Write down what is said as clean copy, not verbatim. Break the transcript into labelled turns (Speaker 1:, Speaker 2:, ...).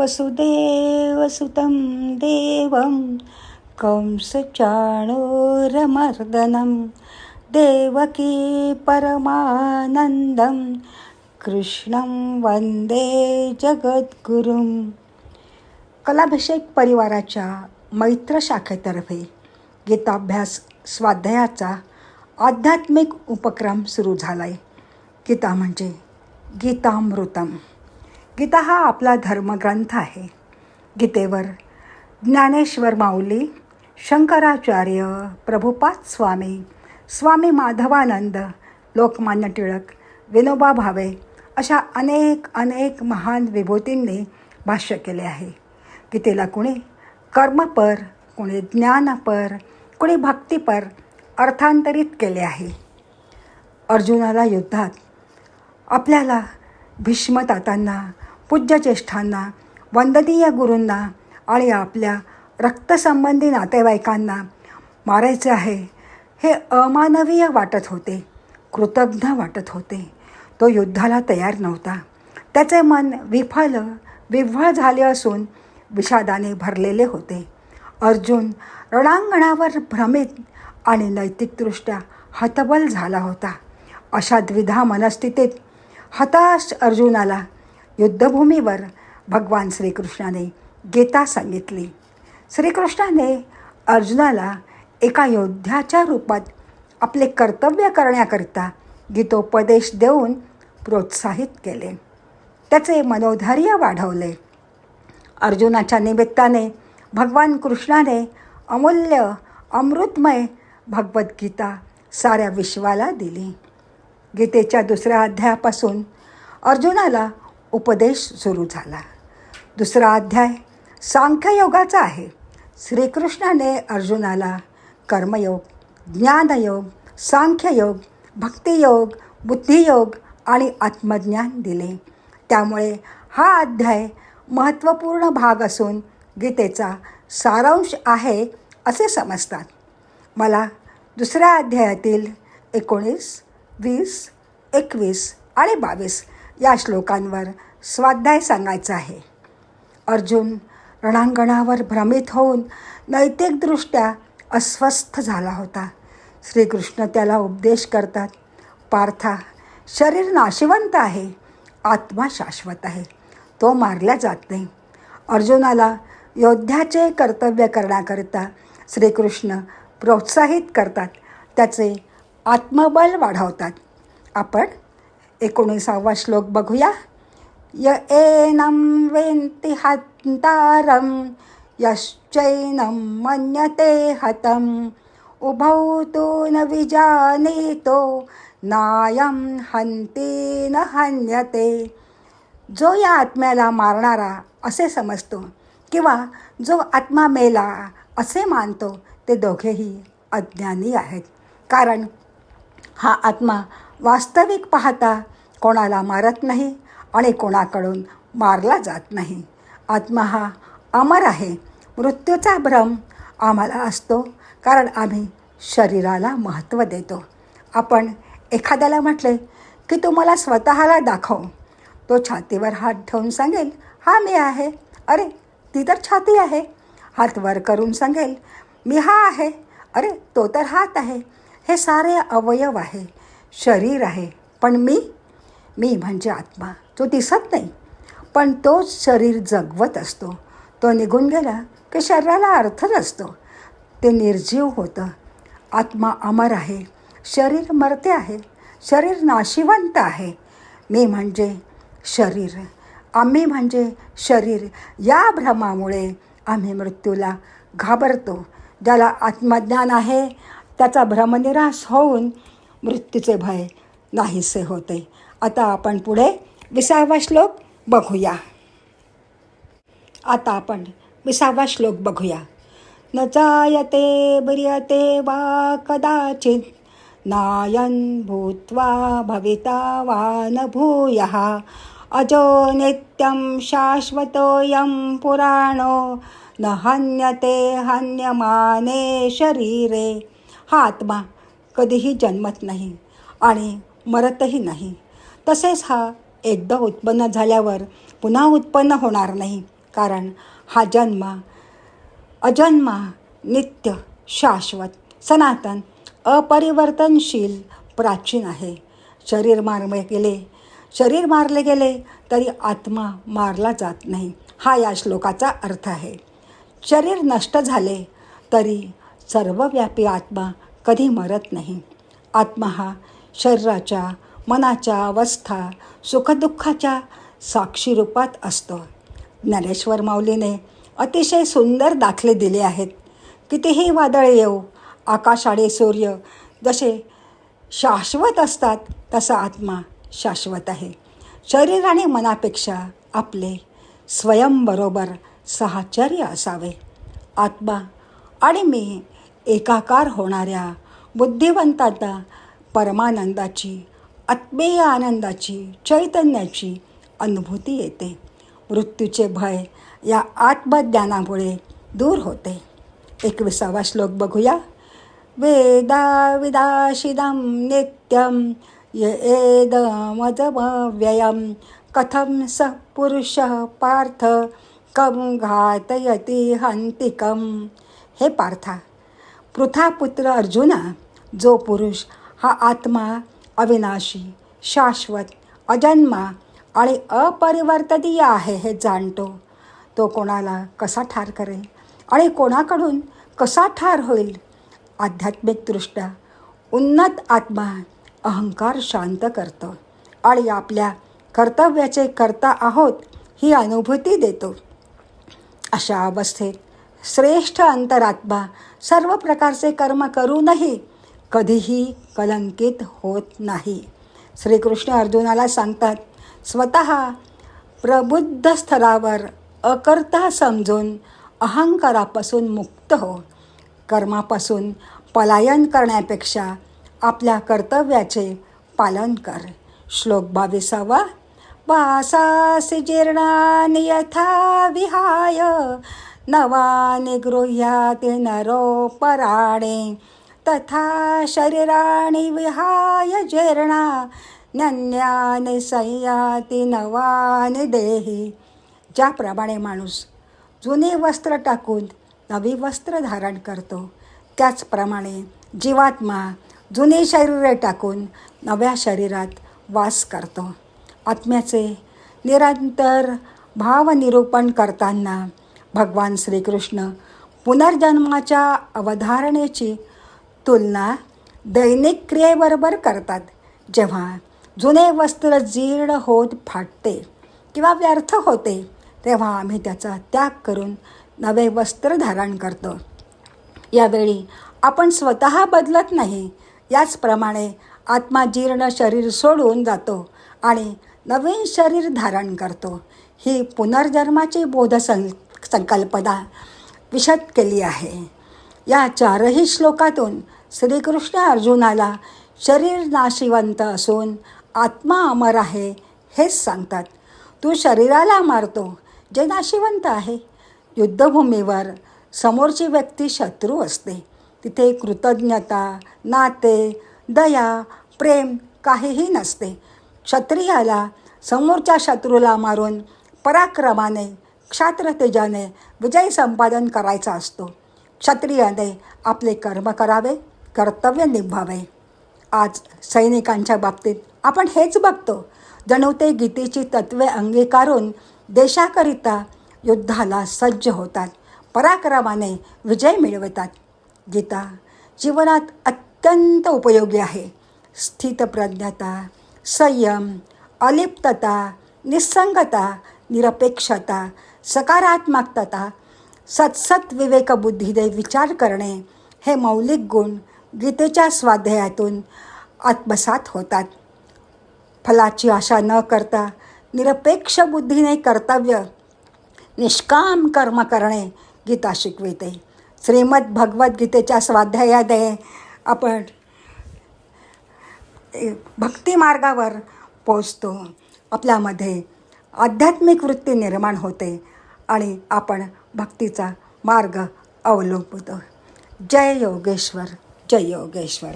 Speaker 1: वसुदेवसुतं देवं कंसचाणूरमर्दनं देवकी परमानंदं कृष्णं वंदे जगद्गुरुं. कलाभिषेक परिवाराच्या मैत्र शाखेतर्फे गीताभ्यास स्वाध्यायाचा आध्यात्मिक उपक्रम सुरू झाला आहे. गीता म्हणजे गीतामृतम. गीता हा आपला धर्मग्रंथ आहे. गीतेवर ज्ञानेश्वर माऊली, शंकराचार्य, प्रभुपाद स्वामी, स्वामी माधवानंद, लोकमान्य टिळक, विनोबा भावे अशा अनेक महान विभूतींनी भाष्य केले आहे. गीतेला कुणी कर्मपर, कुणी ज्ञानपर, कुणी भक्तिपर अर्थांतरित केले आहे. अर्जुनाला युद्धात आपल्याला भीष्मतातांना, पूज्यज्येष्ठांना, वंदनीय गुरूंना आणि आपल्या रक्तसंबंधी नातेवाईकांना मारायचे आहे हे अमानवीय वाटत होते, कृतज्ञ वाटत होते. तो युद्धाला तयार नव्हता. त्याचे मन विव्हळ झाले असून विषादाने भरलेले होते. अर्जुन रणांगणावर भ्रमित आणि नैतिकदृष्ट्या हतबल झाला होता. अशा द्विधा मनस्थितीत हताश अर्जुनाला युद्धभूमीवर भगवान श्रीकृष्णाने गीता सांगितली. श्रीकृष्णाने अर्जुनाला एका योद्ध्याच्या रूपात आपले कर्तव्य करण्याकरिता गीतोपदेश देऊन प्रोत्साहित केले. त्याचे मनोधैर्य वाढवले. अर्जुनाच्या निमित्ताने भगवान कृष्णाने अमूल्य अमृतमय भगवद्गीता साऱ्या विश्वाला दिली. गीतेच्या दुसऱ्या अध्यायापासून अर्जुनाला उपदेश सुरू झाला. दुसरा अध्याय सांख्ययोगाचा आहे. श्रीकृष्णाने अर्जुनाला कर्मयोग, ज्ञानयोग, सांख्ययोग, भक्तियोग, बुद्धियोग आणि आत्मज्ञान दिले. त्यामुळे हा अध्याय महत्त्वपूर्ण भाग असून गीतेचा सारांश आहे असे समजतात. मला दुसऱ्या अध्यायातील 19, 20, 21 आणि 22 या श्लोकांवर स्वाध्याय सांगायचा आहे. अर्जुन रणांगणावर भ्रमित होऊन नैतिकदृष्ट्या अस्वस्थ झाला होता. श्रीकृष्ण त्याला उपदेश करतात, पार्था, शरीर नाशिवंत आहे, आत्मा शाश्वत आहे, तो मारला जात नाही. अर्जुनाला योद्ध्याचे कर्तव्य करण्याकरिता श्रीकृष्ण प्रोत्साहित करतात, त्याचे आत्मबल वाढवतात. आपण 19वा श्लोक बघूया. य एनं वेत्ति हन्तारं यश्चैनं मन्यते हतं उभौ तु न विजानीतो नायं हन्ति न हन्यते. जो या आत्म्याला मारणारा असे समजतो किंवा जो आत्मा मेला असे मानतो ते दोघेही अज्ञानी आहेत. कारण हा आत्मा वास्तविक पाहता कोणाला मारत नाही आणि कोणाकडून मारला जात नाही. आत्मा हा अमर आहे. मृत्यूचा भ्रम आम्हाला असतो कारण आम्ही शरीराला महत्त्व देतो. आपण एखाद्याला म्हटले की तू मला स्वतःला दाखव, तो छातीवर हात ठेवून सांगेल, हा मी आहे. अरे ती तर छाती आहे. हात वर करून सांगेल, मी हा आहे. अरे तो तर हात आहे. हे सारे अवयव आहे, शरीर आहे. पण मी म्हणजे आत्मा. तो दिसत नाही, पण तोच शरीर जगवत असतो. तो निघून गेला की शरीराला अर्थ नसतो, ते निर्जीव होतं. आत्मा अमर आहे, शरीर मरते आहे, शरीर नाशिवंत आहे. मी म्हणजे शरीर, आम्ही म्हणजे शरीर. या भ्रमामुळे आम्ही मृत्यूला घाबरतो. ज्याला आत्मज्ञान आहे त्याचा भ्रमनिराश होऊन मृत्यूचे भय नाहीसे होते. आता आपण पुढे 20वा श्लोक बघूया. न जायते म्रियते वा कदाचित् नायं भूत्वा भविता वा न भूयः अजो नित्यं शाश्वतोऽयं पुराणो न हन्यते हन्यमाने शरीरे. हा आत्मा कधीही जन्मत नाही आणि मरतही नाही. तसेच हा एकदा उत्पन्न झाल्यावर पुन्हा उत्पन्न होणार नाही कारण हा जन्म अजन्मा, नित्य, शाश्वत, सनातन, अपरिवर्तनशील, प्राचीन आहे. शरीर मारले गेले तरी आत्मा मारला जात नाही, हा या श्लोकाचा अर्थ आहे. शरीर नष्ट झाले तरी सर्वव्यापी आत्मा कधी मरत नाही. आत्मा हा शरीराच्या, मनाच्या अवस्था, सुखदुःखाच्या साक्षी रूपात असतो. ज्ञानेश्वर माऊलीने अतिशय सुंदर दाखले दिले आहेत. कितीही वादळे येऊ, आकाश आणि सूर्य जसे शाश्वत असतात तसा आत्मा शाश्वत आहे. शरीर आणि मनापेक्षा आपले स्वयंबरोबर साहचर्य असावे. आत्मा आणि मी एकाकार होणाऱ्या बुद्धिवंतांना परमानंदाची, आत्मीय आनंदाची, चैतन्याची अनुभूती येते. मृत्यूचे भय या आत्मज्ञानामुळे दूर होते. 21वा श्लोक बघूया. वेदा विदाशिदं नित्यं येदमजमव्ययं कथं स पुरुषः पार्थ कं घातयति हन्तिकम्. हे पार्था, पृथापुत्र अर्जुना, जो पुरुष हा आत्मा अविनाशी, शाश्वत, अजन्मा आणि अपरिवर्तनीय आहे हे जाणतो, तो कोणाला कसा ठार करेल आणि कोणाकडून कसा ठार होईल? आध्यात्मिकदृष्ट्या उन्नत आत्मा अहंकार शांत करतो आणि आपल्या कर्तव्याचे कर्ता आहोत ही अनुभूती देतो. अशा अवस्थेत श्रेष्ठ अंतरात्मा सर्व प्रकारचे कर्म करूनही कधीही कलंकित होत नाही. श्रीकृष्ण अर्जुनाला सांगतात, स्वतः प्रबुद्ध स्तरावर अकर्ता समजून अहंकारापासून मुक्त हो. कर्मापासून पलायन करण्यापेक्षा आपल्या कर्तव्याचे पालन कर. श्लोक 22वा. वासासि जीर्णानि यथा विहाय नवानि गृह्याति नरोपराणे तथा शरीराणि विहाय जीर्णा नन्यानि संयाति नवानि देही. ज्याप्रमाणे माणूस जुने वस्त्र टाकून नवी वस्त्र धारण करतो, त्याचप्रमाणे जीवात्मा जुने शरीरे टाकून नव्या शरीरात वास करतो. आत्म्याचे निरंतर भावनिरूपण करताना भगवान श्रीकृष्ण पुनर्जन्माच्या अवधारणेची तुलना दैनिक क्रियेबरोबर करतात. जेव्हा जुने वस्त्र जीर्ण होत फाटते किंवा व्यर्थ होते, तेव्हा आम्ही त्याचा त्याग करून नवे वस्त्र धारण करतो. यावेळी आपण स्वतः बदलत नाही. याचप्रमाणे आत्मा जीर्ण शरीर सोडून जातो आणि नवीन शरीर धारण करतो. ही पुनर्जन्माची संकल्पना विशद केली आहे. या 4ही श्लोकातून श्रीकृष्ण अर्जुनाला शरीर नाशिवंत असून आत्मा अमर आहे हेच सांगतात. तू शरीराला मारतो जे नाशिवंत आहे. युद्धभूमीवर समोरची व्यक्ती शत्रू असते. तिथे कृतज्ञता, नाते, दया, प्रेम काहीही नसते. क्षत्रियाला समोरच्या शत्रूला मारून पराक्रमाने, क्षात्रतेजाने विजय संपादन करायचा असतो. क्षत्रियाने आपले कर्म करावे, कर्तव्य निभावे. आज सैनिकांच्या बाबतीत आपण हेच बघतो. जणू ते गीतेची तत्त्वे अंगीकारून देशाकरिता युद्धाला सज्ज होतात, पराक्रमाने विजय मिळवतात. गीता जीवनात अत्यंत उपयोगी आहे. स्थितप्रज्ञता, संयम, अलिप्तता, निस्संगता, निरपेक्षता, सकारात्मकता, सत्सत विवेकबुद्धीने विचार करणे हे मौलिक गुण गीतेच्या स्वाध्यायातून आत्मसात होतात. फलाची आशा न करता निरपेक्ष बुद्धीने कर्तव्य, निष्काम कर्म करणे गीता शिकविते. श्रीमद भगवद्गीतेच्या स्वाध्यायाने आपण भक्तिमार्गावर पोचतो. आपल्यामध्ये आध्यात्मिक वृत्ती निर्माण होते आणि आपण भक्तीचा मार्ग अवलंबतो. जय योगेश्वर, जय योगेश्वर.